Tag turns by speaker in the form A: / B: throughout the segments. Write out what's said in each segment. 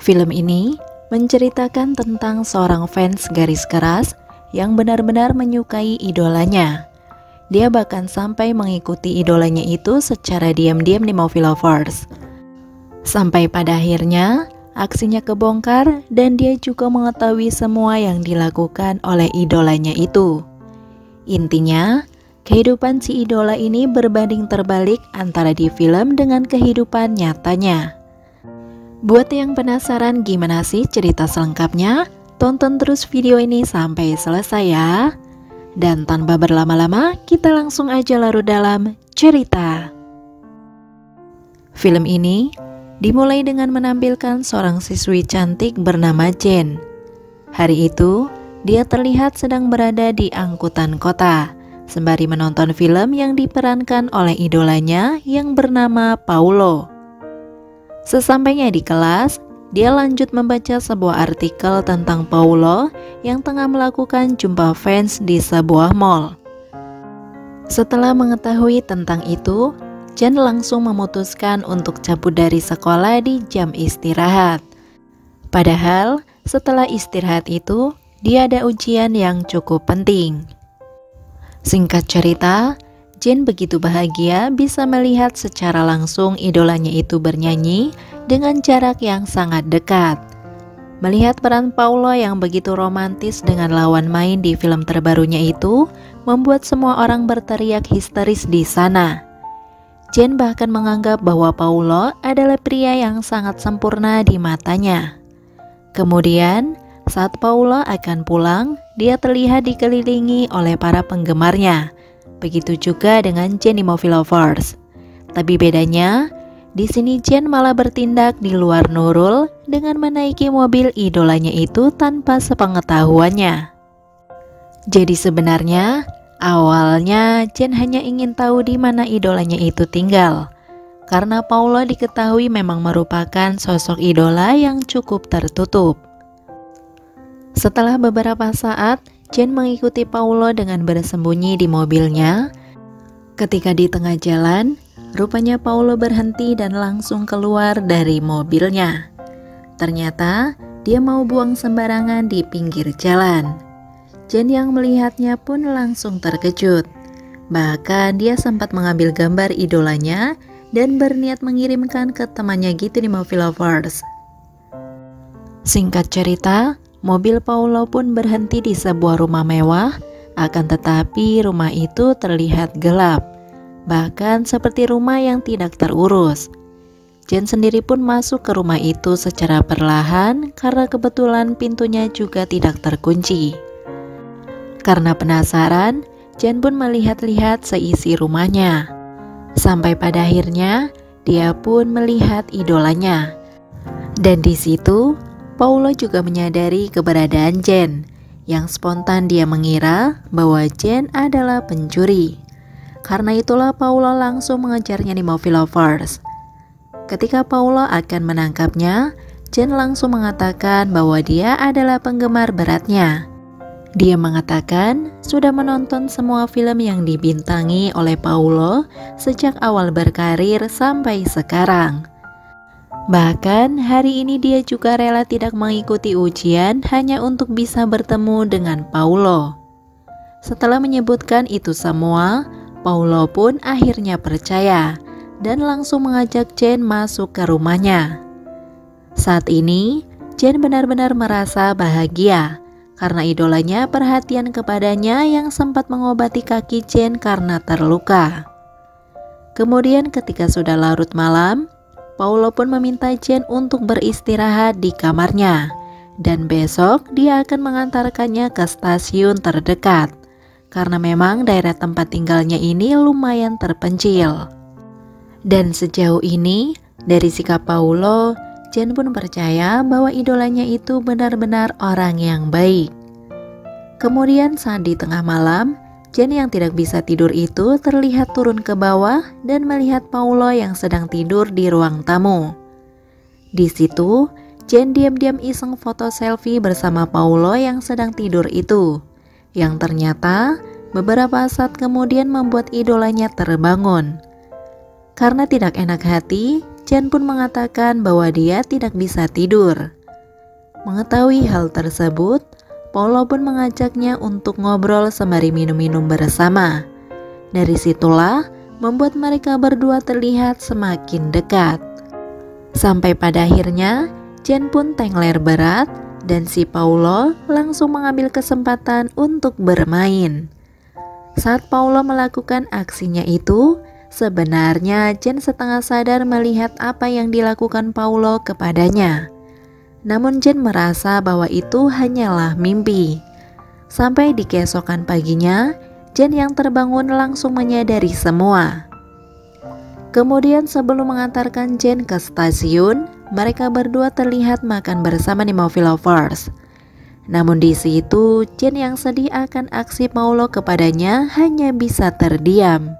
A: Film ini menceritakan tentang seorang fans garis keras yang benar-benar menyukai idolanya. Dia bahkan sampai mengikuti idolanya itu secara diam-diam di Movie Lovers. Sampai pada akhirnya, aksinya kebongkar dan dia juga mengetahui semua yang dilakukan oleh idolanya itu. Intinya, kehidupan si idola ini berbanding terbalik antara di film dengan kehidupan nyatanya. Buat yang penasaran gimana sih cerita selengkapnya, tonton terus video ini sampai selesai ya. Dan tanpa berlama-lama, kita langsung aja larut dalam cerita. Film ini dimulai dengan menampilkan seorang siswi cantik bernama Jen. Hari itu, dia terlihat sedang berada di angkutan kota, sembari menonton film yang diperankan oleh idolanya yang bernama Paulo. Sesampainya di kelas, dia lanjut membaca sebuah artikel tentang Paulo yang tengah melakukan jumpa fans di sebuah mall. Setelah mengetahui tentang itu, Jen langsung memutuskan untuk cabut dari sekolah di jam istirahat. Padahal setelah istirahat itu, dia ada ujian yang cukup penting. Singkat cerita, Jen begitu bahagia bisa melihat secara langsung idolanya itu bernyanyi dengan jarak yang sangat dekat. Melihat peran Paulo yang begitu romantis dengan lawan main di film terbarunya itu membuat semua orang berteriak histeris di sana. Jen bahkan menganggap bahwa Paulo adalah pria yang sangat sempurna di matanya. Kemudian, saat Paulo akan pulang, dia terlihat dikelilingi oleh para penggemarnya. Begitu juga dengan Jen di Movie Lovers. Tapi bedanya, di sini Jen malah bertindak di luar Nurul dengan menaiki mobil idolanya itu tanpa sepengetahuannya. Jadi sebenarnya, awalnya Jen hanya ingin tahu di mana idolanya itu tinggal. Karena Paulo diketahui memang merupakan sosok idola yang cukup tertutup. Setelah beberapa saat, Jen mengikuti Paulo dengan bersembunyi di mobilnya. Ketika di tengah jalan, rupanya Paulo berhenti dan langsung keluar dari mobilnya. Ternyata dia mau buang sembarangan di pinggir jalan. Jen yang melihatnya pun langsung terkejut. Bahkan dia sempat mengambil gambar idolanya dan berniat mengirimkan ke temannya gitu di Movie Lovers. Singkat cerita, mobil Paulo pun berhenti di sebuah rumah mewah, akan tetapi rumah itu terlihat gelap, bahkan seperti rumah yang tidak terurus. Jen sendiri pun masuk ke rumah itu secara perlahan karena kebetulan pintunya juga tidak terkunci. Karena penasaran, Jen pun melihat-lihat seisi rumahnya. Sampai pada akhirnya, dia pun melihat idolanya. Dan di situ, Paulo juga menyadari keberadaan Jen, yang spontan dia mengira bahwa Jen adalah pencuri. Karena itulah Paulo langsung mengejarnya di Movie Lovers. Ketika Paulo akan menangkapnya, Jen langsung mengatakan bahwa dia adalah penggemar beratnya. Dia mengatakan sudah menonton semua film yang dibintangi oleh Paulo sejak awal berkarir sampai sekarang. Bahkan hari ini dia juga rela tidak mengikuti ujian hanya untuk bisa bertemu dengan Paulo. Setelah menyebutkan itu semua, Paulo pun akhirnya percaya dan langsung mengajak Jen masuk ke rumahnya. Saat ini, Jen benar-benar merasa bahagia karena idolanya perhatian kepadanya yang sempat mengobati kaki Jen karena terluka. Kemudian ketika sudah larut malam, Paulo pun meminta Jen untuk beristirahat di kamarnya, dan besok dia akan mengantarkannya ke stasiun terdekat, karena memang daerah tempat tinggalnya ini lumayan terpencil. Dan sejauh ini, dari sikap Paulo, Jen pun percaya bahwa idolanya itu benar-benar orang yang baik. Kemudian saat di tengah malam, Jen yang tidak bisa tidur itu terlihat turun ke bawah dan melihat Paulo yang sedang tidur di ruang tamu. Di situ, Jen diam-diam iseng foto selfie bersama Paulo yang sedang tidur itu, yang ternyata beberapa saat kemudian membuat idolanya terbangun. Karena tidak enak hati, Jen pun mengatakan bahwa dia tidak bisa tidur. Mengetahui hal tersebut, Paulo pun mengajaknya untuk ngobrol sembari minum-minum bersama. Dari situlah membuat mereka berdua terlihat semakin dekat. Sampai pada akhirnya, Jen pun tengler berat dan si Paulo langsung mengambil kesempatan untuk bermain. Saat Paulo melakukan aksinya itu, sebenarnya Jen setengah sadar melihat apa yang dilakukan Paulo kepadanya. Namun Jen merasa bahwa itu hanyalah mimpi. Sampai di keesokan paginya, Jen yang terbangun langsung menyadari semua. Kemudian sebelum mengantarkan Jen ke stasiun, mereka berdua terlihat makan bersama di Movie Lovers. Namun di situ, Jen yang sedih akan aksi Paulo kepadanya hanya bisa terdiam.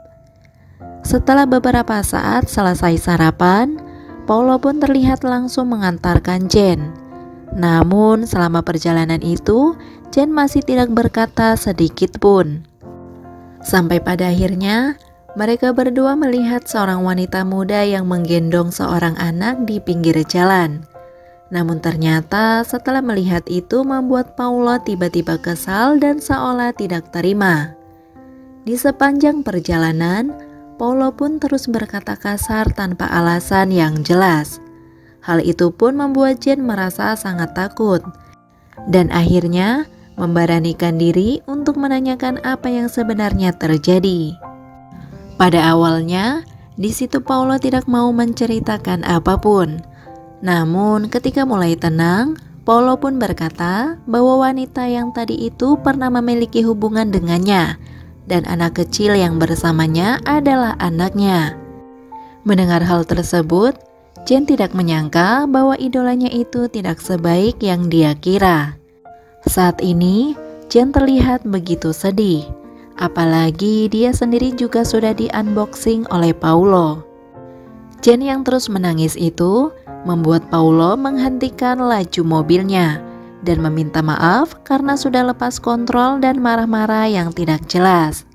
A: Setelah beberapa saat selesai sarapan, Paulo pun terlihat langsung mengantarkan Jen. Namun selama perjalanan itu, Jen masih tidak berkata sedikit pun. Sampai pada akhirnya, mereka berdua melihat seorang wanita muda yang menggendong seorang anak di pinggir jalan. Namun ternyata setelah melihat itu membuat Paulo tiba-tiba kesal dan seolah tidak terima. Di sepanjang perjalanan, Paulo pun terus berkata kasar tanpa alasan yang jelas. Hal itu pun membuat Jen merasa sangat takut dan akhirnya memberanikan diri untuk menanyakan apa yang sebenarnya terjadi. Pada awalnya, di situ Paulo tidak mau menceritakan apapun. Namun ketika mulai tenang, Paulo pun berkata bahwa wanita yang tadi itu pernah memiliki hubungan dengannya dan anak kecil yang bersamanya adalah anaknya. Mendengar hal tersebut, Jen tidak menyangka bahwa idolanya itu tidak sebaik yang dia kira. Saat ini, Jen terlihat begitu sedih, apalagi dia sendiri juga sudah di-unboxing oleh Paulo. Jen yang terus menangis itu membuat Paulo menghentikan laju mobilnya dan meminta maaf karena sudah lepas kontrol dan marah-marah yang tidak jelas.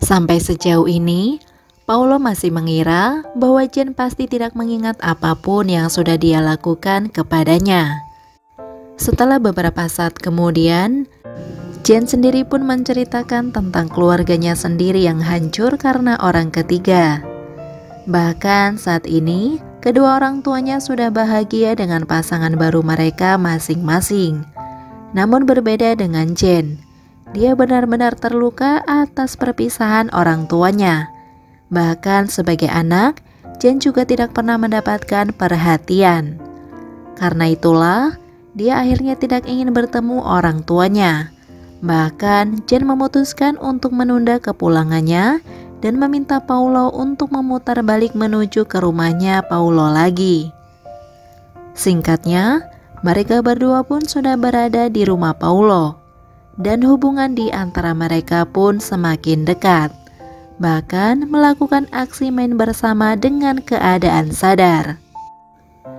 A: Sampai sejauh ini, Paulo masih mengira bahwa Jen pasti tidak mengingat apapun yang sudah dia lakukan kepadanya. Setelah beberapa saat kemudian, Jen sendiri pun menceritakan tentang keluarganya sendiri yang hancur karena orang ketiga. Bahkan saat ini, kedua orang tuanya sudah bahagia dengan pasangan baru mereka masing-masing. Namun berbeda dengan Jen, dia benar-benar terluka atas perpisahan orang tuanya. Bahkan sebagai anak, Jen juga tidak pernah mendapatkan perhatian. Karena itulah, dia akhirnya tidak ingin bertemu orang tuanya. Bahkan Jen memutuskan untuk menunda kepulangannya dan meminta Paulo untuk memutar balik menuju ke rumahnya Paulo lagi. Singkatnya, mereka berdua pun sudah berada di rumah Paulo, dan hubungan di antara mereka pun semakin dekat, bahkan melakukan aksi main bersama dengan keadaan sadar.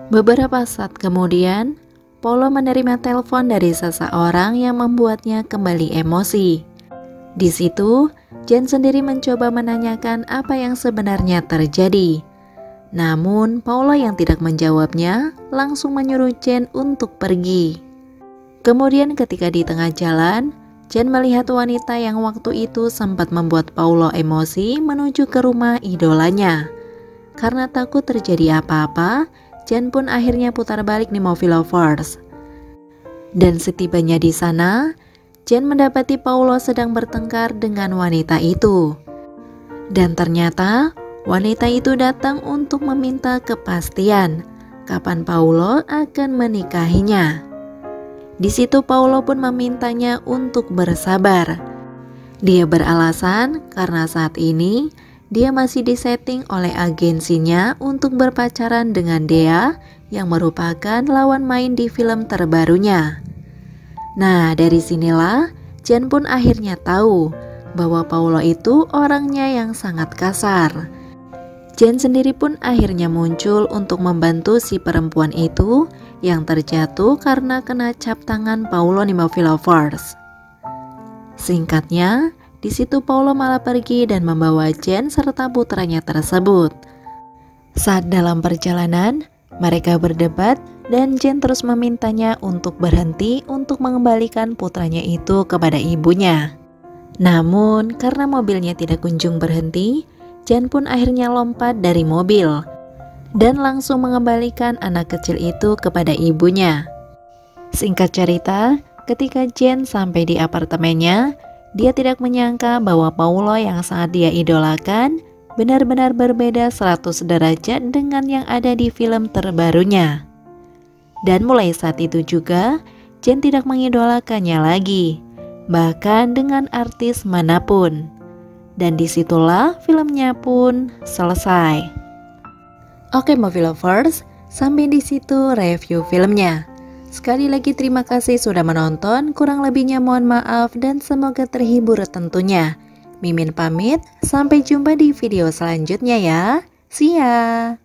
A: Beberapa saat kemudian, Paulo menerima telepon dari seseorang yang membuatnya kembali emosi. Di situ, Jen sendiri mencoba menanyakan apa yang sebenarnya terjadi. Namun, Paulo yang tidak menjawabnya langsung menyuruh Jen untuk pergi. Kemudian ketika di tengah jalan, Jen melihat wanita yang waktu itu sempat membuat Paulo emosi menuju ke rumah idolanya. Karena takut terjadi apa-apa, Jen pun akhirnya putar balik di Movie Lovers. Dan setibanya di sana, Jen mendapati Paulo sedang bertengkar dengan wanita itu. Dan ternyata wanita itu datang untuk meminta kepastian kapan Paulo akan menikahinya. Di situ Paulo pun memintanya untuk bersabar. Dia beralasan karena saat ini dia masih disetting oleh agensinya untuk berpacaran dengan Dea yang merupakan lawan main di film terbarunya. Nah, dari sinilah Jen pun akhirnya tahu bahwa Paulo itu orangnya yang sangat kasar. Jen sendiri pun akhirnya muncul untuk membantu si perempuan itu yang terjatuh karena kena cap tangan Paulo di Movie Lovers. Singkatnya, di situ Paulo malah pergi dan membawa Jen serta putranya tersebut. Saat dalam perjalanan, mereka berdebat dan Jen terus memintanya untuk berhenti untuk mengembalikan putranya itu kepada ibunya. Namun karena mobilnya tidak kunjung berhenti, Jen pun akhirnya lompat dari mobil dan langsung mengembalikan anak kecil itu kepada ibunya. Singkat cerita, ketika Jen sampai di apartemennya, dia tidak menyangka bahwa Paulo yang sangat dia idolakan benar-benar berbeda 100 derajat dengan yang ada di film terbarunya. Dan mulai saat itu juga, Jen tidak mengidolakannya lagi, bahkan dengan artis manapun. Dan disitulah filmnya pun selesai. Oke movie lovers, sampai di situ review filmnya. Sekali lagi terima kasih sudah menonton, kurang lebihnya mohon maaf dan semoga terhibur tentunya. Mimin pamit, sampai jumpa di video selanjutnya ya. See ya!